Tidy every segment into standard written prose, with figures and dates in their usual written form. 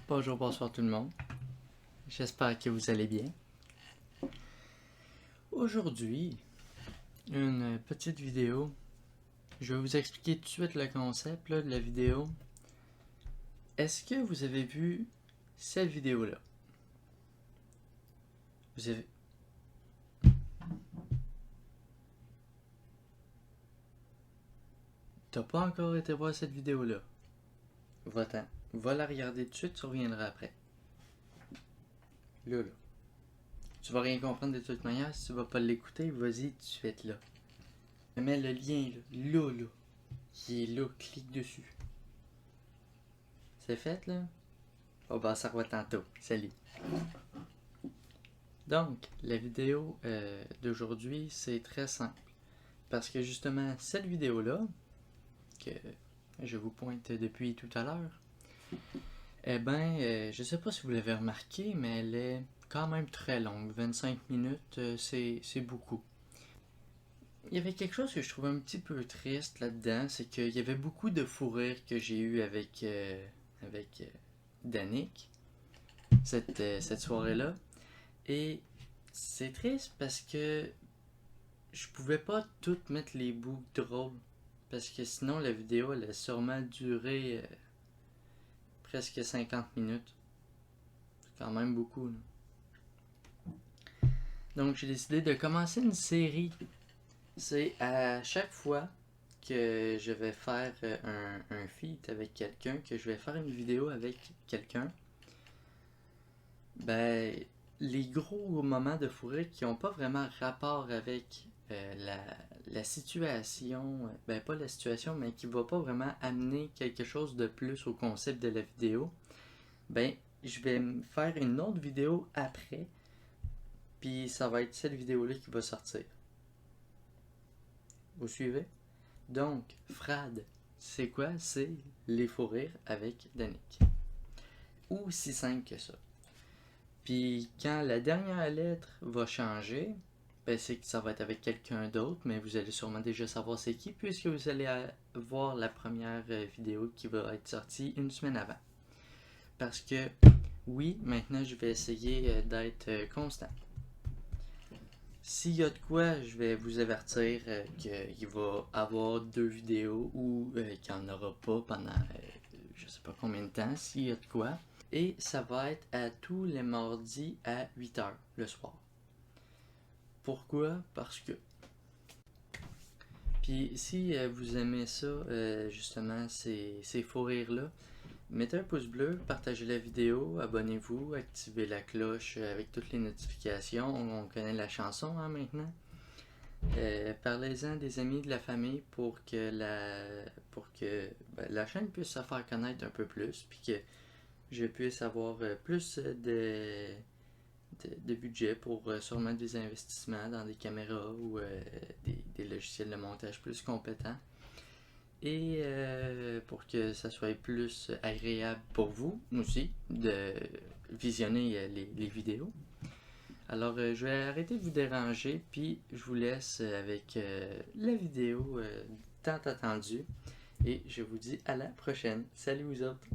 Bonjour, bonsoir tout le monde. J'espère que vous allez bien. Aujourd'hui, une petite vidéo. Je vais vous expliquer tout de suite le concept de la vidéo. Est-ce que vous avez vu cette vidéo-là? Vous avez... T'as pas encore été voir cette vidéo-là? Va-t'en. Va la regarder tout de suite, tu reviendras après. Là. Tu vas rien comprendre de toute manière, si tu vas pas l'écouter, vas-y tout de suite là. Je mets le lien là, qui est là, clique dessus. C'est fait là? Oh bah ça revient tantôt. Salut. Donc, la vidéo d'aujourd'hui, c'est très simple. Parce que justement, cette vidéo-là, que je vous pointe depuis tout à l'heure, je sais pas si vous l'avez remarqué, mais elle est quand même très longue. 25 minutes, c'est beaucoup. Il y avait quelque chose que je trouvais un petit peu triste là-dedans, c'est qu'il y avait beaucoup de fou rire que j'ai eu avec Danick, cette soirée-là. Et c'est triste parce que je pouvais pas tout mettre les bouts drôles. Parce que sinon, la vidéo, elle a sûrement duré presque 50 minutes. C'est quand même beaucoup, là. Donc, j'ai décidé de commencer une série. C'est à chaque fois que je vais faire un feat avec quelqu'un, que je vais faire une vidéo avec quelqu'un, ben, les gros moments de fou rire qui n'ont pas vraiment rapport avec la situation, ben pas la situation, mais qui va pas vraiment amener quelque chose de plus au concept de la vidéo, ben, je vais me faire une autre vidéo après, puis ça va être cette vidéo-là qui va sortir. Vous suivez? Donc, Frad, c'est quoi? C'est les fous rires avec Danick. Ou si simple que ça. Puis quand la dernière lettre va changer, ben c'est que ça va être avec quelqu'un d'autre, mais vous allez sûrement déjà savoir c'est qui, puisque vous allez voir la première vidéo qui va être sortie une semaine avant. Parce que, oui, maintenant je vais essayer d'être constant. S'il y a de quoi, je vais vous avertir qu'il va avoir 2 vidéos ou qu'il n'y en aura pas pendant je sais pas combien de temps, s'il y a de quoi. Et ça va être à tous les mardis à 8h le soir. Pourquoi? Parce que. Puis si vous aimez ça, justement, ces faux rires-là, mettez un pouce bleu, partagez la vidéo, abonnez-vous, activez la cloche avec toutes les notifications. On connaît la chanson maintenant. Parlez-en des amis, de la famille pour que la chaîne puisse se faire connaître un peu plus, puis que je puisse avoir plus de budget pour sûrement des investissements dans des caméras ou des logiciels de montage plus compétents. Et pour que ça soit plus agréable pour vous aussi de visionner les vidéos. Alors je vais arrêter de vous déranger, puis je vous laisse avec la vidéo tant attendue. Et je vous dis à la prochaine. Salut vous autres!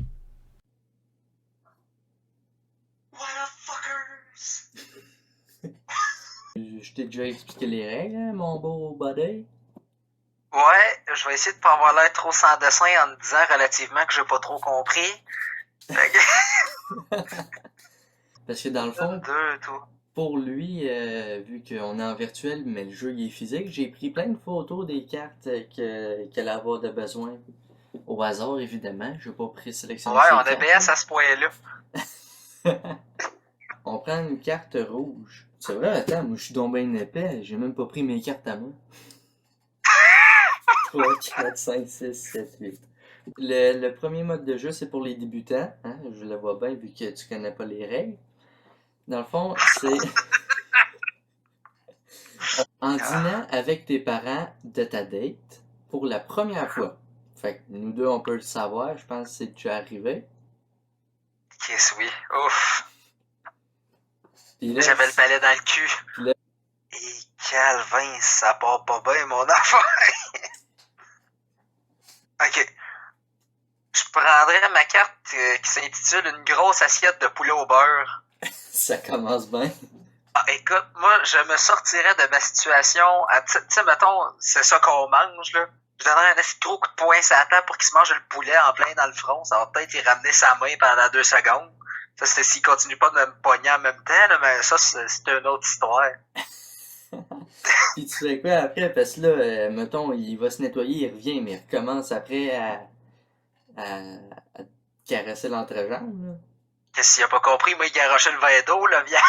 Je t'ai déjà expliqué les règles, hein, mon beau buddy? Ouais, je vais essayer de pas avoir l'air trop sans dessin en me disant relativement que j'ai pas trop compris. Parce que dans le fond, Deux, tout. pour lui, vu qu'on est en virtuel, mais le jeu il est physique, j'ai pris plein de photos des cartes qu'elle va avoir de besoin. Au hasard, évidemment. Je vais pas présélectionner Ouais, ses on cartes. est BS à ce point-là. On prend une carte rouge. C'est vrai, attends, moi je suis donc bien épais, j'ai même pas pris mes cartes à moi. 3, 4, 5, 6, 7, 8. Le premier mode de jeu, c'est pour les débutants. Hein? Je le vois bien vu que tu connais pas les règles. Dans le fond, c'est en dînant avec tes parents de ta date pour la première fois. Fait que nous deux, on peut le savoir. Je pense que c'est déjà arrivé. Yes, oui. Ouf. Puis là, J'avais le palais dans le cul. Puis là, Et Calvin, ça part pas bien, mon affaire. Ok. Je prendrais ma carte qui s'intitule Une grosse assiette de poulet au beurre. Ça commence bien. Ah, écoute, moi, je me sortirais de ma situation. Tu sais, mettons, c'est ça qu'on mange, là. Je donnerais un assez gros coup de poing sur la table pour qu'il se mange le poulet en plein dans le front. Ça va peut-être y ramener sa main pendant 2 secondes. Ça, c'est s'il continue pas de me pogner en même temps, là, mais ça, c'est une autre histoire. Puis tu fais quoi après? Parce que là, mettons, il va se nettoyer, il revient, mais il recommence après à te caresser l'entrejambe, là. Qu'est-ce qu'il a pas compris? Moi, il garochait le verre d'eau, là, viens.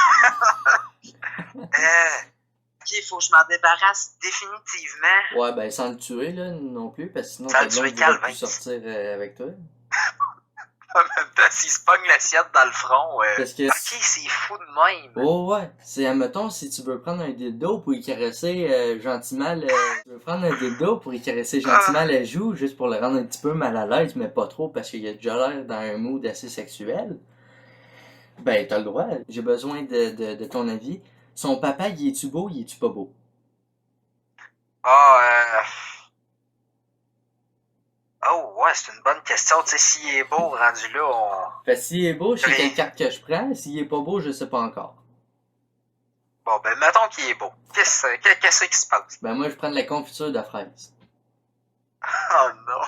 Ok, faut que je m'en débarrasse définitivement. Ouais, ben sans le tuer, là, non plus, parce que sinon Sans ta le tuer, blonde ne va Calvin. plus sortir avec toi. En même temps, s'il se pogne l'assiette dans le front, Parce que... ok, c'est fou de même. Oh ouais, c'est, admettons, si tu veux prendre un dildo pour y caresser gentiment le... Tu veux prendre un dildo pour y caresser gentiment la joue, juste pour le rendre un petit peu mal à l'aise, mais pas trop, parce qu'il a déjà l'air dans un mood assez sexuel. Ben, t'as le droit. J'ai besoin de ton avis. Son papa, il est-tu beau, il est-tu pas beau? Oh, ouais, c'est une bonne question. Tu sais, s'il est beau, rendu là, Fait que s'il est beau, je sais Oui. quelle carte que je prends. S'il est pas beau, je sais pas encore. Bon, ben, mettons qu'il est beau. Qu'est-ce qui se passe? Ben, moi, je prends de la confiture de fraises. Oh non.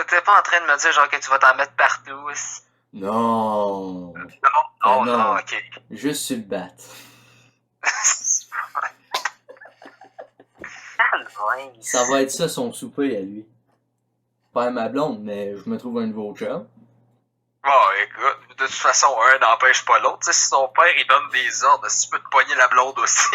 T'es pas en train de me dire, genre, que tu vas t'en mettre partout? Non! Non, non. non, ok. Juste sur le bat. Calvin. Ça va être ça son souper à lui. Pas à ma blonde, mais je me trouve un nouveau chum. Bon, écoute, de toute façon, un n'empêche pas l'autre. Tu sais, si son père, il donne des ordres, si tu peux te pogner la blonde aussi.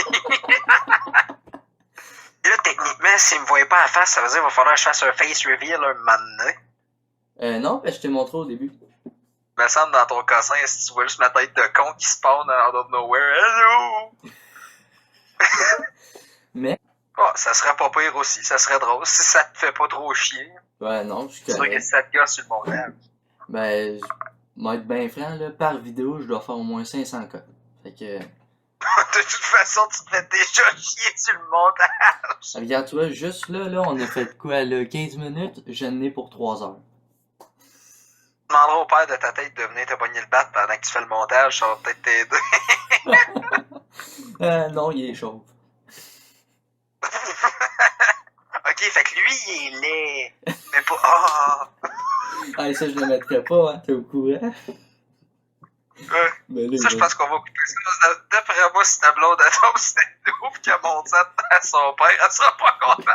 Et là, techniquement, s'il me voyait pas à la face, ça veut dire qu'il va falloir que je fasse un face reveal un moment donné. Non, ben, je t'ai montré au début. Me semble dans ton cossin, si tu vois juste ma tête de con qui spawn out of nowhere. Hello! Mais, Oh, ça serait pas pire aussi, ça serait drôle si ça te fait pas trop chier. ouais, non, je suis C'est sûr que correct. si ça te gosse sur le montage. Ben, moi, être bien franc, là, par vidéo, je dois faire au moins 500 cas. Fait que, De toute façon, tu te fais déjà chier sur le montage. regarde, tu vois, juste là, on a fait quoi, là, 15 minutes, j'en ai pour 3 heures. Tu demanderas au père de ta tête de venir te pogner le bat pendant que tu fais le montage, ça va peut-être t'aider. Non, il est chauve. Ok, fait que lui, il est laid. Mais pas. Ah! Ah, ça, je le mettrais pas, hein, t'es au courant? Ben là, Ça, je pense qu'on va couper ça. D'après moi, si ta blonde tombe, c'est ouf qu'elle monte ça à son père, elle sera pas contente.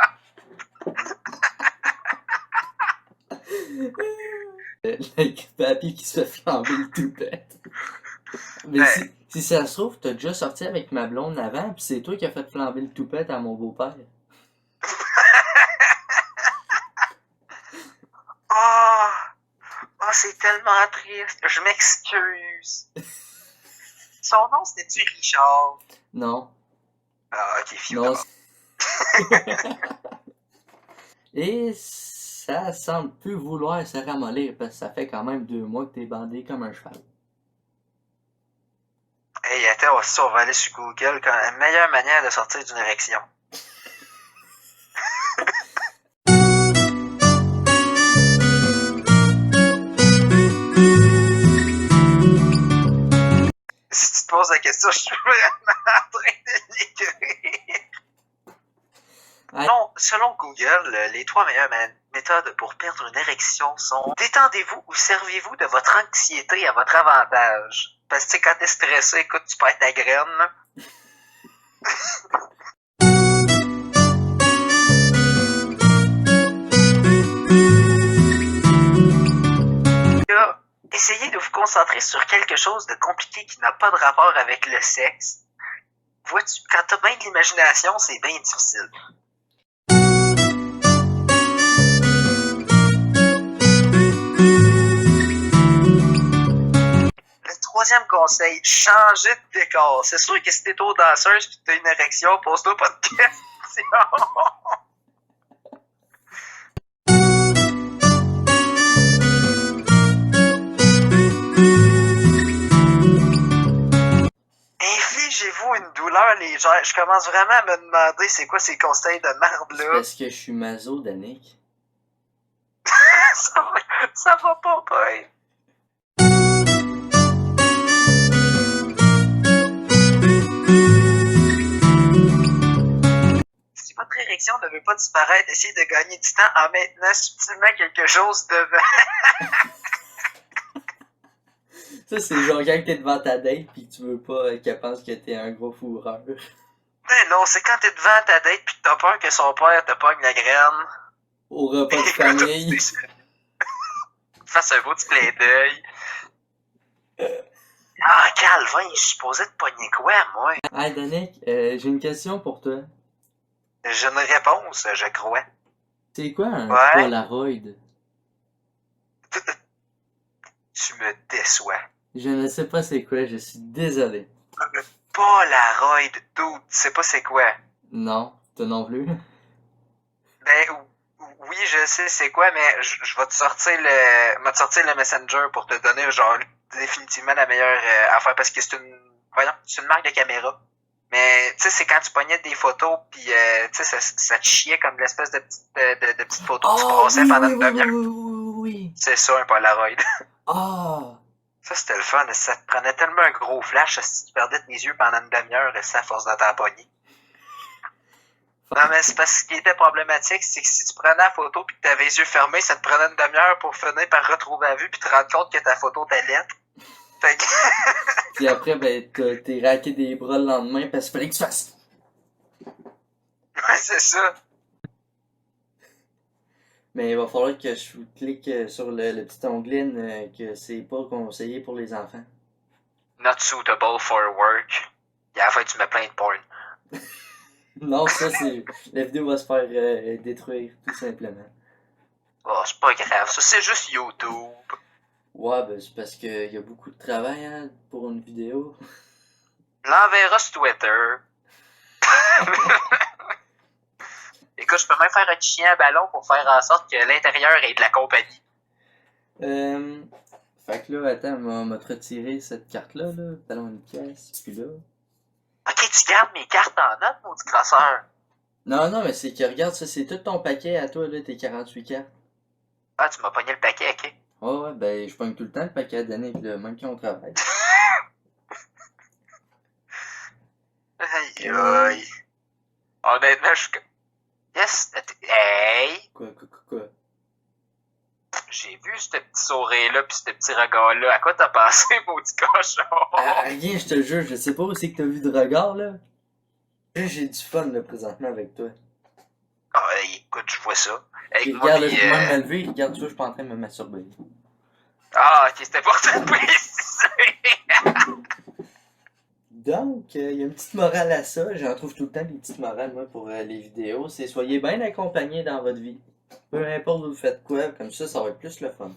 Le papy qui se fait flamber le toupette. Mais Ouais. si ça se trouve, t'as déjà sorti avec ma blonde avant, pis c'est toi qui as fait flamber le toupette à mon beau-père. Oh! Oh, c'est tellement triste. Je m'excuse. Son nom, c'était-tu Richard? Non. Ah, ok, fiu. Non. d'abord. Et ça semble plus vouloir se ramollir parce que ça fait quand même 2 mois que t'es bandé comme un cheval. Hey, attends, aussi, on va aller sur Google. La meilleure manière de sortir d'une érection. Si tu te poses la question, je suis vraiment en train de l'écrire. Ah. Non, selon Google, les 3 meilleures méthodes pour perdre une érection sont détendez-vous ou servez-vous de votre anxiété à votre avantage. Parce que tu sais, quand t'es stressé, écoute, tu perds ta graine. Là. Là, essayez de vous concentrer sur quelque chose de compliqué qui n'a pas de rapport avec le sexe. Vois-tu, quand t'as bien de l'imagination, c'est bien difficile. Le troisième conseil, changer de décor. C'est sûr que si t'es trop danseuse et que t'as une érection, pose-toi pas de questions. Infligez-vous une douleur légère. Je commence vraiment à me demander c'est quoi ces conseils de merde C'est là. parce que je suis maso, Danick. Ça va pas bien. Si votre érection ne veut pas disparaître, essayez de gagner du temps en maintenant subtilement quelque chose devant. Ça, c'est genre quand t'es devant ta date pis que tu veux pas qu'elle pense que t'es un gros fourreur. Non, c'est quand t'es devant ta date pis que t'as peur que son père te pogne la graine. Au repas de famille. Fasse un beau petit clin d'œil. Ah, Calvin, je suis supposé te pogner quoi, moi? Hey, Danick, j'ai une question pour toi. J'ai une réponse, je crois. C'est quoi un Ouais? Polaroid? Tu me déçois. Je ne sais pas c'est quoi, je suis désolé. Polaroid, dude, tu sais pas c'est quoi? Non, toi non plus. Ben, oui, je sais c'est quoi, mais je vais te sortir le Messenger pour te donner, genre, définitivement la meilleure affaire, parce que c'est une marque de caméra. Mais, tu sais, c'est quand tu pognais des photos, pis, tu sais, ça te chiait comme l'espèce de petite photo que tu Oh brassais oui, pendant oui, une oui, oui, demi-heure. oui. C'est ça, un Polaroid. Ah! Ça, c'était le fun. Ça te prenait tellement un gros flash, si tu perdais tes yeux pendant une demi-heure, ça, à force de t'en pogner. Non, mais c'est parce que ce qui était problématique, c'est que si tu prenais la photo pis que t'avais les yeux fermés, ça te prenait une demi-heure pour finir par retrouver la vue pis te rendre compte que ta photo était lettre. Fait que... Puis après, ben, t'es raqué des bras le lendemain parce qu'il fallait que tu fasses. Ouais, c'est ça. Mais il va falloir que je clique sur le petit onglet que c'est pas conseillé pour les enfants. Not suitable for work. Et à la fin, tu mets plein de porn. Non, ça c'est. La vidéo va se faire détruire, tout simplement. Oh, c'est pas grave. Ça, c'est juste YouTube. Ouais, ben c'est parce qu'il y a beaucoup de travail hein, pour une vidéo. L'enverra sur Twitter. Écoute, je peux même faire un chien à ballon pour faire en sorte que l'intérieur ait de la compagnie. Fait que là, attends, on va te retirer cette carte-là, là. Talon une pièce, puis là. Ok, tu gardes mes cartes en note, maudit crosseur. Non, non, mais c'est que regarde, ça, c'est tout ton paquet à toi, là, tes 48 cartes. Ah, tu m'as pogné le paquet, ok. Ouais, ouais, ben, je pogne tout le temps le paquet à Danick, là, même quand on travaille. Aïe, aïe. Honnêtement, je suis comme... Yes, hey! Quoi? J'ai vu ce petit sourire-là pis ce petit regard-là. À quoi t'as pensé, maudit cochon? Ah, rien, je te jure, je sais pas où c'est que t'as vu de regard, là. J'ai du fun, là, présentement, avec toi. Ah, écoute, je vois ça. Puis Avec moi regarde, là, pis... je peux même me lever, regarde, tu vois, je suis pas en train de me masturber. Ah, ok, c'était pour te préciser. Donc, il y a une petite morale à ça. J'en trouve tout le temps des petites morales, moi, pour les vidéos. C'est soyez bien accompagnés dans votre vie. Peu importe où vous faites quoi, comme ça va être plus le fun.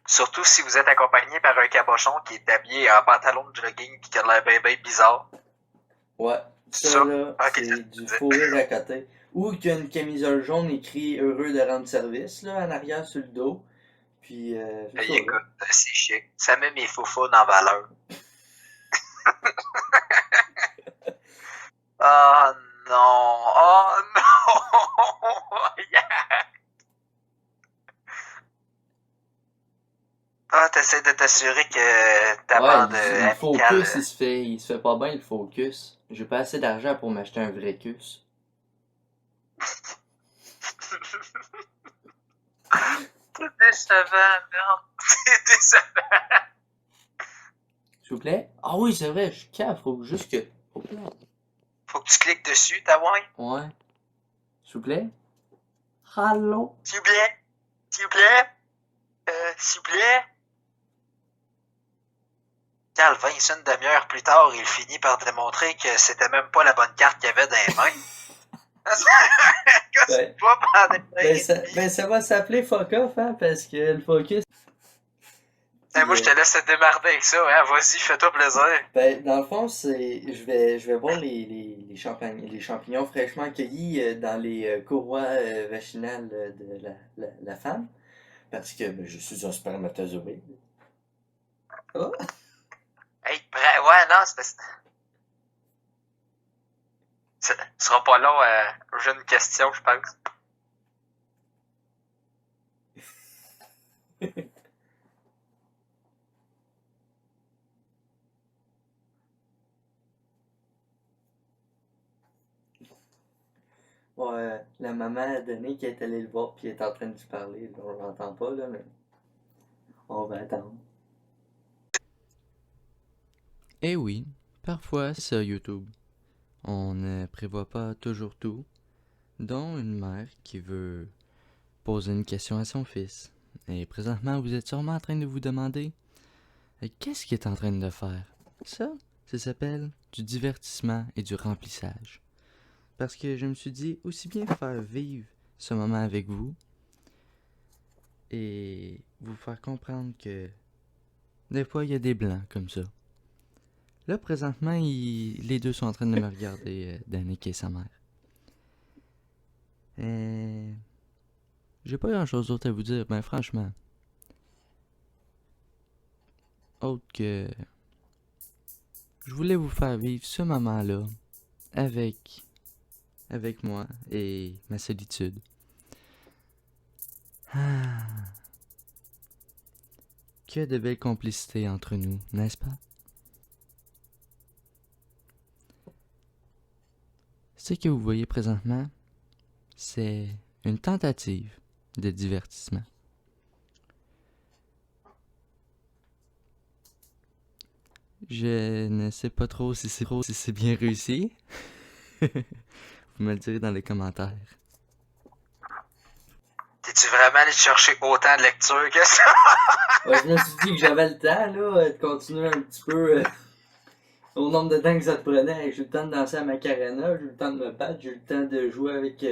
Surtout si vous êtes accompagné par un cabochon qui est habillé en pantalon de jogging pis qui a l'air bien bizarre. Ouais, ça, Ça? là, Ok, c'est du faux rire à côté. Ou qu'il y a une camisole jaune écrit heureux de rendre service, là, en arrière sur le dos. Puis, c'est Hey, ça, là. écoute, c'est chic. Ça met mes foufounes en valeur. Oh non! Oh non! Yeah. Ah, t'essaies de t'assurer que ta Ouais, bande le amicale... focus, il se fait pas bien, le focus. J'ai pas assez d'argent pour m'acheter un vrai cus. C'est décevant, merde. C'est décevant. S'il vous plaît? Ah oui, c'est vrai, je suis cave, faut juste que... Faut que tu cliques dessus, ta wine. Ouais. S'il vous plaît? Allô? S'il vous plaît. S'il vous plaît. S'il vous plaît. Calvin, une demi-heure plus tard, il finit par démontrer que c'était même pas la bonne carte qu'il avait dans les mains. Ben, Pas pendant ça va s'appeler fuck off, hein, parce que le focus... Moi, je te laisse te démarrer avec ça, hein. Vas-y, fais-toi plaisir. Ben, dans le fond, je vais voir les champignons fraîchement cueillis dans les courroies vaginales de la femme, parce que ben, je suis un spermatozoïde. Oh. Hey, ouais, non, c'est parce... Ce sera pas long, j'ai une question, je pense. Ouais, la maman a donné qui est allée le voir puis elle est en train de lui parler. Là, on l'entend pas, là, mais on va attendre. Eh oui, parfois sur YouTube, on ne prévoit pas toujours tout, dont une mère qui veut poser une question à son fils. Et présentement, vous êtes sûrement en train de vous demander qu'est-ce qu'il est en train de faire. Ça s'appelle du divertissement et du remplissage. Parce que je me suis dit, aussi bien faire vivre ce moment avec vous et vous faire comprendre que des fois, il y a des blancs comme ça. Là, présentement, les deux sont en train de me regarder, Danick et sa mère. J'ai pas grand-chose d'autre à vous dire, ben franchement. Autre que... Je voulais vous faire vivre ce moment-là avec moi et ma solitude. Ah, que de belles complicités entre nous, n'est-ce pas? Ce que vous voyez présentement, c'est une tentative de divertissement. Je ne sais pas trop si c'est bien réussi. Vous me le direz dans les commentaires. T'es-tu vraiment allé chercher autant de lecture que ça? Ouais, je me suis dit que j'avais le temps là, de continuer un petit peu au nombre de temps que ça te prenait. J'ai eu le temps de danser à Macarena, j'ai eu le temps de me battre, j'ai eu le temps de jouer avec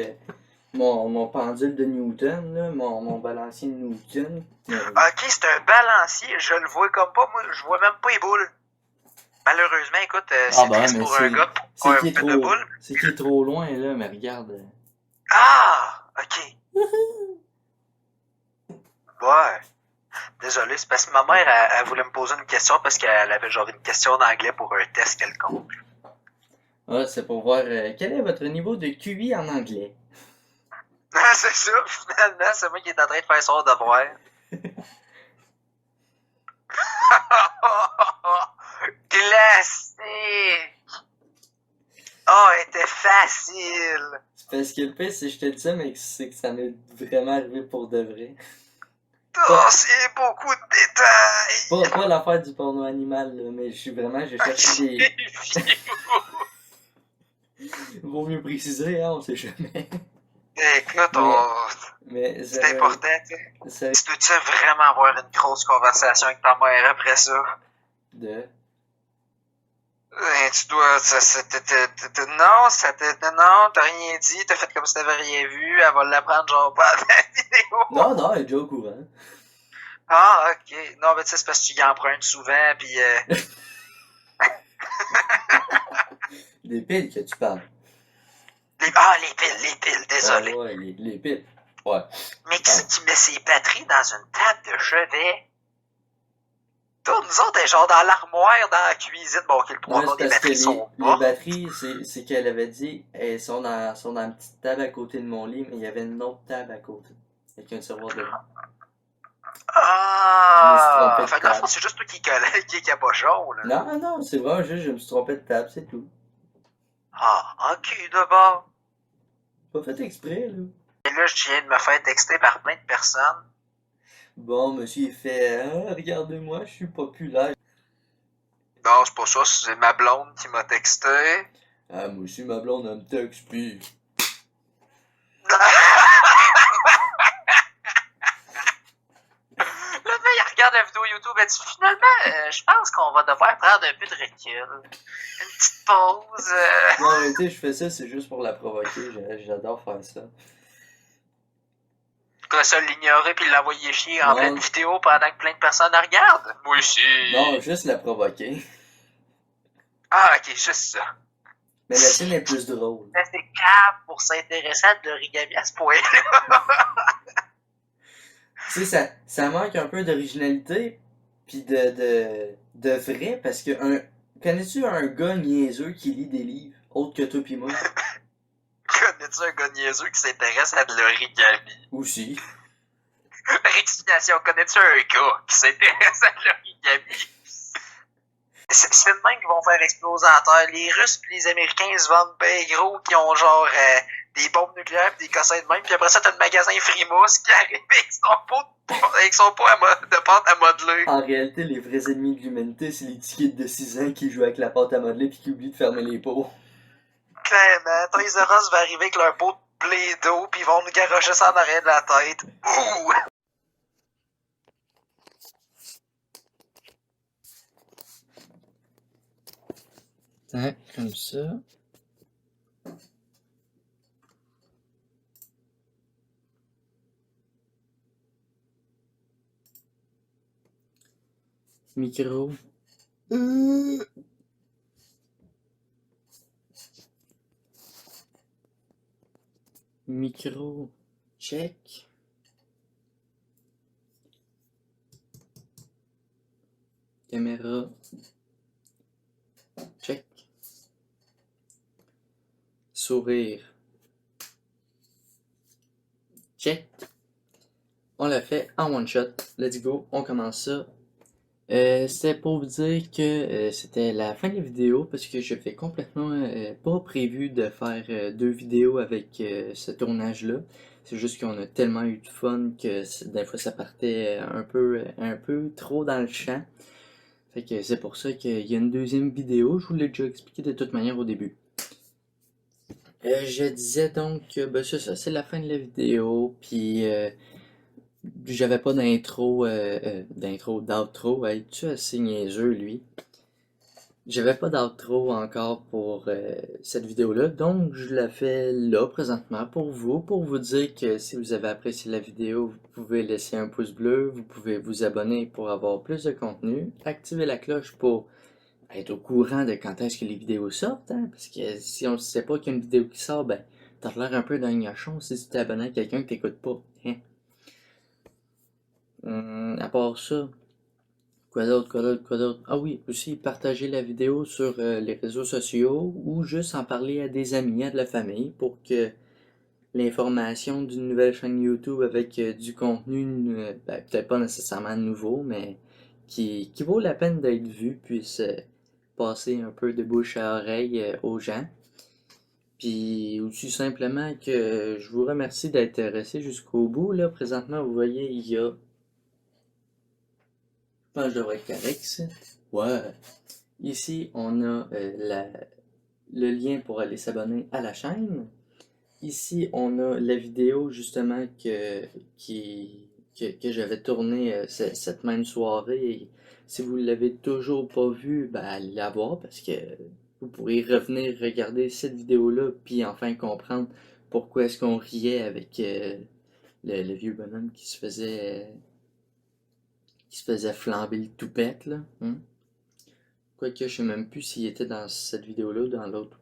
mon pendule de Newton, là, mon balancier de Newton. Ok, c'est un balancier, je le vois comme pas, moi, je vois même pas les boules. Malheureusement, écoute, c'est triste pour un gars pour un peu de boules. C'est qui est trop loin là, mais regarde. Ah, ok. Ouais. Désolé, c'est parce que ma mère, elle voulait me poser une question parce qu'elle avait genre une question d'anglais pour un test quelconque. Ah, c'est pour voir quel est votre niveau de QI en anglais. Ah, c'est ça, finalement, c'est moi qui est en train de faire son devoir. Classique! Oh, elle était facile! C'est parce que le pire, c'est que je te dis ça, mais c'est que ça m'est vraiment arrivé pour de vrai. Oh, c'est beaucoup de détails! Pas l'affaire du porno animal, là, mais j'ai cherché des... Vaut mieux préciser, hein, on sait jamais. Écoute, c'est important, tu sais. Tu peux-tu vraiment avoir une grosse conversation avec ta mère après ça? De? Tu dois... Non, t'as rien dit, t'as fait comme si t'avais rien vu, elle va l'apprendre genre pas à la vidéo. Non, elle est déjà au courant. Ah, ok. Non, mais tu sais, c'est parce que tu y empruntes souvent, pis... Des piles que tu parles. Les piles, désolé. Ah ouais, les piles. Ouais. Mais qui c'est qui met ses batteries dans une table de chevet? Nous autres, elle est genre dans l'armoire, dans la cuisine. Bon, ok, le trois quarts des batteries sont pas. Les batteries, c'est qu'elle avait dit, elles sont dans une petite table à côté de mon lit, mais il y avait une autre table à côté. Avec un tiroir dedans. Ah! Fait que dans le fond, c'est juste toi qui est cabochon, là. Non, c'est vraiment juste, je me suis trompé de table, c'est tout. Ah, ok, d'abord. Pas fait exprès, là. Et là, je viens de me faire texter par plein de personnes. Bon, monsieur, il fait regardez-moi, je suis populaire. Non, c'est pas ça, c'est ma blonde qui m'a texté. Ah, moi aussi, ma blonde, elle me texte, puis... Le mec, il regarde la vidéo YouTube et dit finalement, je pense qu'on va devoir prendre un peu de recul. Une petite pause. Non, en réalité, je fais ça, c'est juste pour la provoquer. J'adore faire ça. Comme ça, l'ignorer puis l'envoyer chier en pleine vidéo pendant que plein de personnes la regardent. Moi aussi. Non, juste la provoquer. Ah, ok, juste ça. Mais la tienne est plus drôle. C'est cap pour s'intéresser à de l'origami à ce point-là. Tu sais, ça manque un peu d'originalité, pis de vrai, parce que connais-tu un gars niaiseux qui lit des livres, autre que toi pis moi? Connais-tu un gars niaiseux qui s'intéresse à de l'origami? Aussi. Rectification, connais-tu un gars qui s'intéresse à l'origami? C'est de même qu'ils vont faire exploser la Terre. Les Russes et les Américains se vendent bien gros, qui ont genre des bombes nucléaires et des cossins de même. Puis après ça, t'as le magasin Frimousse qui arrive avec son pot de pâte à modeler. En réalité, les vrais ennemis de l'humanité, c'est les petits kids de 6 ans qui jouent avec la pâte à modeler puis qui oublient de fermer les pots. Clairement, Toys R Us va arriver avec leur pot de blé d'eau puis ils vont nous garrocher ça en arrière de la tête. Ouh! Tac, comme ça. Micro. Micro. Check. Caméra. Check. Sourire. Check. On l'a fait en one shot. Let's go. On commence ça. C'était pour vous dire que c'était la fin de la vidéo parce que je fais complètement pas prévu de faire 2 vidéos avec ce tournage-là. C'est juste qu'on a tellement eu de fun que des fois ça partait un peu trop dans le champ. Fait que c'est pour ça qu'il y a une deuxième vidéo. Je vous l'ai déjà expliqué de toute manière au début. Je disais donc que ben c'est ça, c'est la fin de la vidéo. Puis j'avais pas d'outro, tu assez niaiseux lui. J'avais pas d'outro encore pour cette vidéo-là, donc je la fais là présentement pour vous dire que si vous avez apprécié la vidéo, vous pouvez laisser un pouce bleu, vous pouvez vous abonner pour avoir plus de contenu, activer la cloche pour être au courant de quand est-ce que les vidéos sortent, hein, parce que si on ne sait pas qu'il y a une vidéo qui sort, ben t'as l'air un peu d'un gnochon si tu t'es abonné à quelqu'un que t'écoutes pas, hein. À part ça, quoi d'autre? Ah oui, aussi partager la vidéo sur les réseaux sociaux ou juste en parler à des amis, à de la famille pour que l'information d'une nouvelle chaîne YouTube avec du contenu, ben, peut-être pas nécessairement nouveau, mais qui vaut la peine d'être vu, puisse passer un peu de bouche à oreille aux gens. Puis aussi simplement que je vous remercie d'être resté jusqu'au bout. Là, présentement, vous voyez, il y a. Je pense que je devrais être correct, ça. Ouais. Ici, on a le lien pour aller s'abonner à la chaîne. Ici, on a la vidéo justement que j'avais tournée cette même soirée. Et si vous ne l'avez toujours pas vue, ben, allez la voir parce que vous pourrez revenir regarder cette vidéo-là puis enfin comprendre pourquoi est-ce qu'on riait avec le vieux bonhomme qui se faisait flamber le toupette, là. Hein? Quoique je sais même plus s'il était dans cette vidéo-là ou dans l'autre.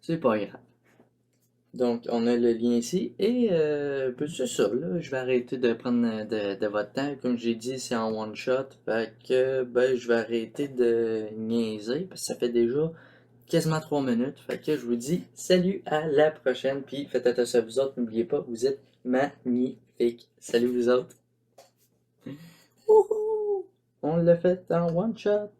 C'est pas grave. Donc, on a le lien ici. Et ben, c'est ça, là. Je vais arrêter de prendre de votre temps. Comme j'ai dit, c'est en one shot. Fait que ben, je vais arrêter de niaiser. Parce que ça fait déjà quasiment 3 minutes. Fait que je vous dis salut à la prochaine. Puis faites attention à vous autres. N'oubliez pas, vous êtes magnifiques. Salut vous autres. Wouhou! On l'a fait en one shot.